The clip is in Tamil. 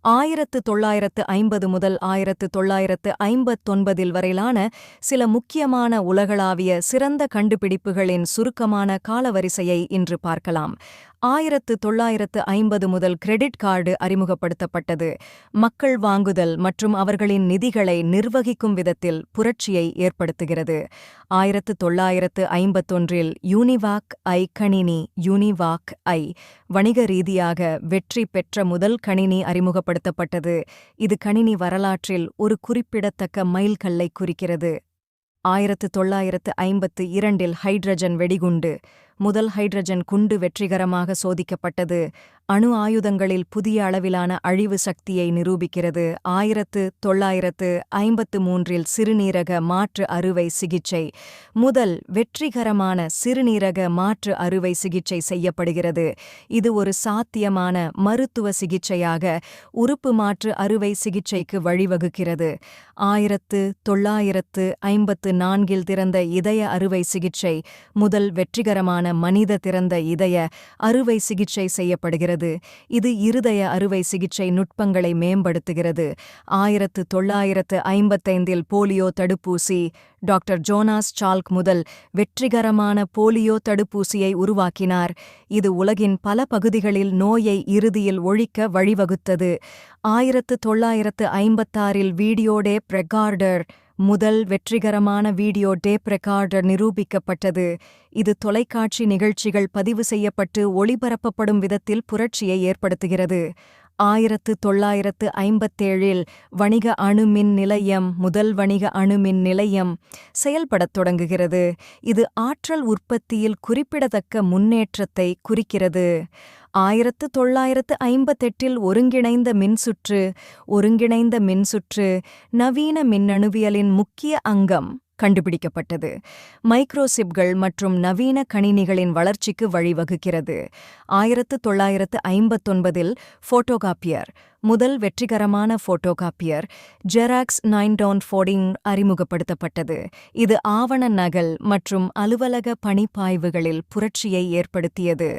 1950 முதல் 1959 வரையிலான சில முக்கியமான உலகளாவிய சிறந்த கண்டுபிடிப்புகளின் சுருக்கமான காலவரிசையை இன்று பார்க்கலாம். 1950 முதல் கிரெடிட் கார்டு அறிமுகப்படுத்தப்பட்டது. மக்கள் வாங்குதல் மற்றும் அவர்களின் நிதிகளை நிர்வகிக்கும் விதத்தில் புரட்சியை ஏற்படுத்துகிறது. 1951 யூனிவாக் ஐ கணினி யூனிவாக் ஐ வணிக ரீதியாக வெற்றி பெற்ற முதல் கணினி அறிமுகப்படுத்தப்பட்டது. இது கணினி வரலாற்றில் ஒரு குறிப்பிடத்தக்க மைல்கல்லை குறிக்கிறது. 1952 ஹைட்ரஜன் வெடிகுண்டு முதல் ஹைட்ரஜன் குண்டு வெற்றிகரமாக சோதிக்கப்பட்டது. அணு ஆயுதங்களில் புதிய அளவிலான அழிவு சக்தியை நிரூபிக்கிறது. 1953 சிறுநீரக மாற்று அறுவை சிகிச்சை முதல் வெற்றிகரமான சிறுநீரக மாற்று அறுவை சிகிச்சை செய்யப்படுகிறது. இது ஒரு சாத்தியமான மருத்துவ சிகிச்சையாக உறுப்பு மாற்று அறுவை சிகிச்சைக்கு வழிவகுக்கிறது. 1954 திறந்த இதய அறுவை சிகிச்சை முதல் வெற்றிகரமான மனித திறந்த இதய அறுவை சிகிச்சை செய்யப்படுகிறது. இது இருதய அறுவை சிகிச்சை நுட்பங்களை மேம்படுத்துகிறது. 1955 போலியோ தடுப்பூசி டாக்டர் ஜோனாஸ் சால்க் முதல் வெற்றிகரமான போலியோ தடுப்பூசியை உருவாக்கினார். இது உலகின் பல பகுதிகளில் நோயை இறுதியில் ஒழிக்க வழிவகுத்தது. 1956 வீடியோ டேப் ரெக்கார்டர் முதல் வெற்றிகரமான வீடியோ டேப் ரெக்கார்டர் நிரூபிக்கப்பட்டது. இது தொலைக்காட்சி நிகழ்ச்சிகள் பதிவு செய்யப்பட்டு ஒளிபரப்பப்படும் விதத்தில் புரட்சியை ஏற்படுத்துகிறது. 1957 வணிக அணு மின் நிலையம் முதல் வணிக அணு மின் நிலையம் செயல்படத் தொடங்குகிறது. இது ஆற்றல் உற்பத்தியில் குறிப்பிடத்தக்க முன்னேற்றத்தை குறிக்கிறது. 1958 ஒருங்கிணைந்த மின்சுற்று நவீன மின்னணுவியலின் முக்கிய அங்கம் கண்டுபிடிக்கப்பட்டது. மைக்ரோசிப்கள் மற்றும் நவீன கணினிகளின் வளர்ச்சிக்கு வழிவகுக்கிறது. 1959 ஃபோட்டோகாப்பியர் முதல் வெற்றிகரமான ஃபோட்டோகாப்பியர் ஜெராக்ஸ் 914 அறிமுகப்படுத்தப்பட்டது. இது ஆவண நகல் மற்றும் அலுவலக பணிப்பாய்வுகளில் புரட்சியை ஏற்படுத்தியது.